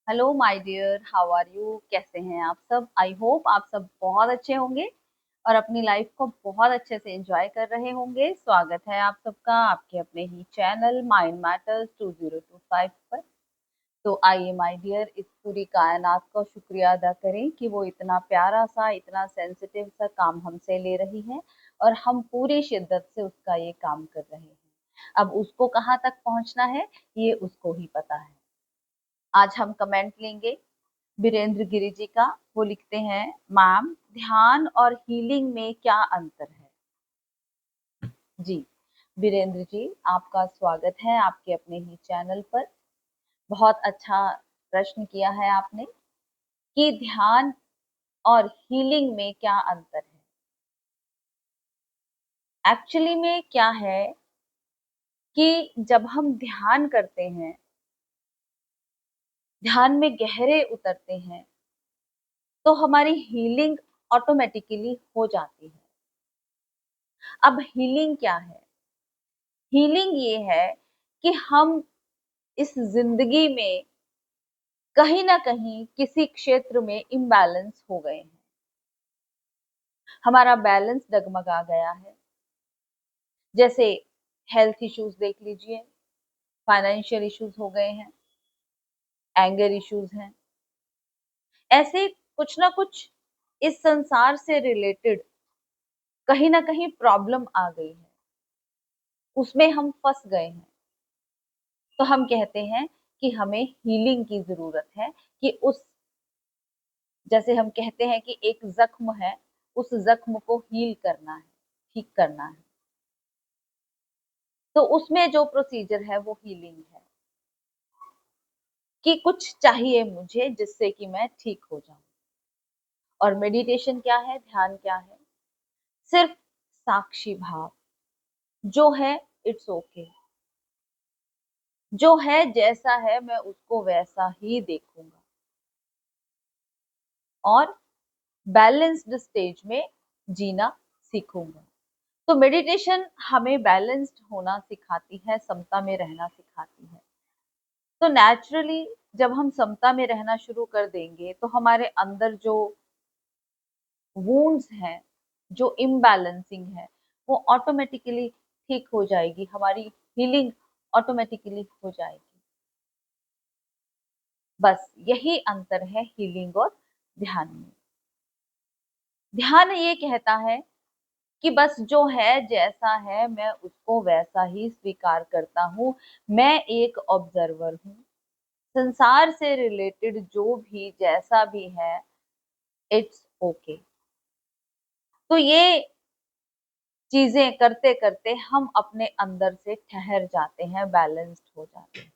Hello my dear, how are you? कैसे हैं आप सब? आई होप आप सब बहुत अच्छे होंगे और अपनी लाइफ को बहुत अच्छे से एंजॉय कर रहे होंगे। स्वागत है आप सबका आपके अपने ही चैनल माइंड मैटर्स 2025 पर। तो आइए माय डियर, इस पूरी कायनात का शुक्रिया अदा करें कि वो इतना प्यारा सा, इतना सेंसिटिव सा काम हमसे ले रही है और हम पूरी शिद्दत से उसका ये काम कर रहे हैं। अब उसको कहाँ तक पहुंचना है, ये उसको ही पता है। आज हम कमेंट लेंगे बीरेंद्र गिरी जी का। वो लिखते हैं, मैम, ध्यान और हीलिंग में क्या अंतर है? जी, बीरेंद्र जी, आपका स्वागत है आपके अपने ही चैनल पर। बहुत अच्छा प्रश्न किया है आपने कि ध्यान और हीलिंग में क्या अंतर है। एक्चुअली में क्या है कि जब हम ध्यान करते हैं, ध्यान में गहरे उतरते हैं, तो हमारी हीलिंग ऑटोमेटिकली हो जाती है। अब हीलिंग क्या है? हीलिंग ये है कि हम इस जिंदगी में कहीं ना कहीं किसी क्षेत्र में इम्बैलेंस हो गए हैं। हमारा बैलेंस डगमगा गया है। जैसे हेल्थ इश्यूज देख लीजिए, फाइनेंशियल इश्यूज हो गए हैं, एंगर इश्यूज हैं। ऐसे कुछ ना कुछ इस संसार से रिलेटेड कहीं ना कहीं प्रॉब्लम आ गई है, उसमें हम फंस गए हैं। तो हम कहते हैं कि हमें हीलिंग की जरूरत है, कि उस, जैसे हम कहते हैं कि एक जख्म है, उस जख्म को हील करना है, ठीक करना है। तो उसमें जो प्रोसीजर है वो हीलिंग है, कि कुछ चाहिए मुझे जिससे कि मैं ठीक हो जाऊं। और मेडिटेशन क्या है, ध्यान क्या है? सिर्फ साक्षी भाव। जो है इट्स ओके, जो है जैसा है मैं उसको वैसा ही देखूंगा और बैलेंस्ड स्टेज में जीना सीखूंगा। तो मेडिटेशन हमें बैलेंस्ड होना सिखाती है, समता में रहना सिखाती है। तो नेचुरली जब हम समता में रहना शुरू कर देंगे तो हमारे अंदर जो वूंड्स हैं, जो इम्बैलेंसिंग है, वो ऑटोमेटिकली ठीक हो जाएगी, हमारी हीलिंग ऑटोमेटिकली हो जाएगी। बस यही अंतर है हीलिंग और ध्यान में। ध्यान ये कहता है कि बस जो है जैसा है मैं उसको वैसा ही स्वीकार करता हूँ। मैं एक ऑब्जर्वर हूँ। संसार से रिलेटेड जो भी जैसा भी है, इट्स ओके। तो ये चीजें करते करते हम अपने अंदर से ठहर जाते हैं, बैलेंस्ड हो जाते हैं।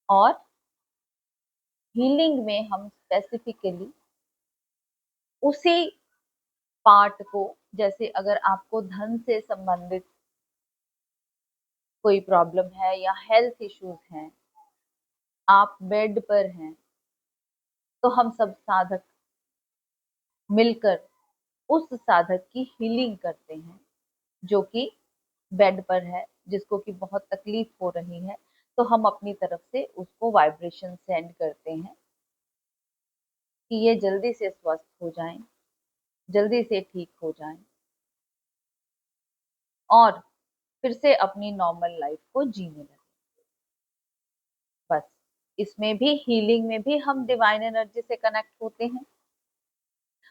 और हीलिंग में हम स्पेसिफिकली उसी पार्ट को, जैसे अगर आपको धन से संबंधित कोई प्रॉब्लम है या हेल्थ इश्यूज हैं, आप बेड पर हैं, तो हम सब साधक मिलकर उस साधक की हीलिंग करते हैं जो कि बेड पर है, जिसको कि बहुत तकलीफ हो रही है। तो हम अपनी तरफ से उसको वाइब्रेशन सेंड करते हैं कि ये जल्दी से स्वस्थ हो जाएं, जल्दी से ठीक हो जाएं और फिर से अपनी नॉर्मल लाइफ को जीने लगे। बस इसमें भी, हीलिंग में भी हम डिवाइन एनर्जी से कनेक्ट होते हैं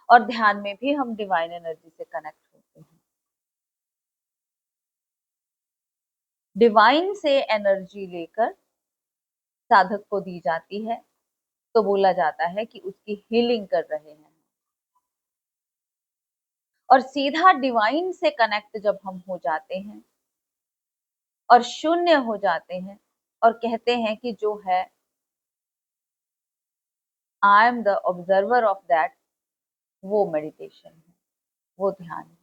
और ध्यान में भी हम डिवाइन एनर्जी से कनेक्ट होते हैं। डिवाइन से एनर्जी लेकर साधक को दी जाती है, तो बोला जाता है कि उसकी हीलिंग कर रहे हैं। और सीधा डिवाइन से कनेक्ट जब हम हो जाते हैं और शून्य हो जाते हैं और कहते हैं कि जो है I am the observer of that, वो मेडिटेशन है, वो ध्यान है।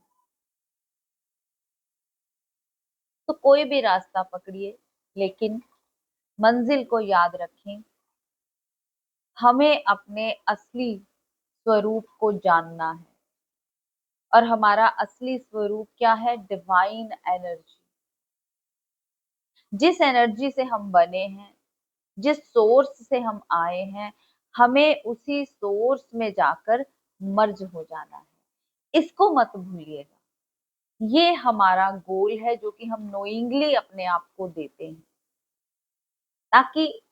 तो कोई भी रास्ता पकड़िए, लेकिन मंजिल को याद रखें। हमें अपने असली स्वरूप को जानना है और हमारा असली स्वरूप क्या है? Divine energy. जिस एनर्जी से हम बने हैं, जिस सोर्स से हम आए हैं, हमें उसी सोर्स में जाकर मर्ज हो जाना है। इसको मत भूलिएगा। ये हमारा गोल है जो कि हम नोइंगली अपने आप को देते हैं, ताकि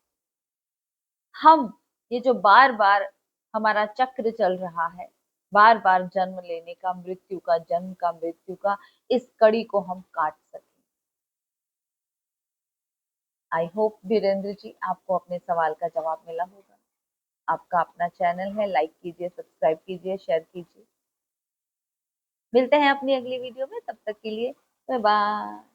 हम ये जो बार-बार हमारा चक्र चल रहा है, बार-बार जन्म लेने का, मृत्यु का, जन्म का, मृत्यु का, इस कड़ी को हम काट सकें। आई होप वीरेंद्र जी आपको अपने सवाल का जवाब मिला होगा। आपका अपना चैनल है, लाइक कीजिए, सब्सक्राइब कीजिए, शेयर कीजिए। मिलते हैं अपनी अगली वीडियो में, तब तक के लिए बाय बाय।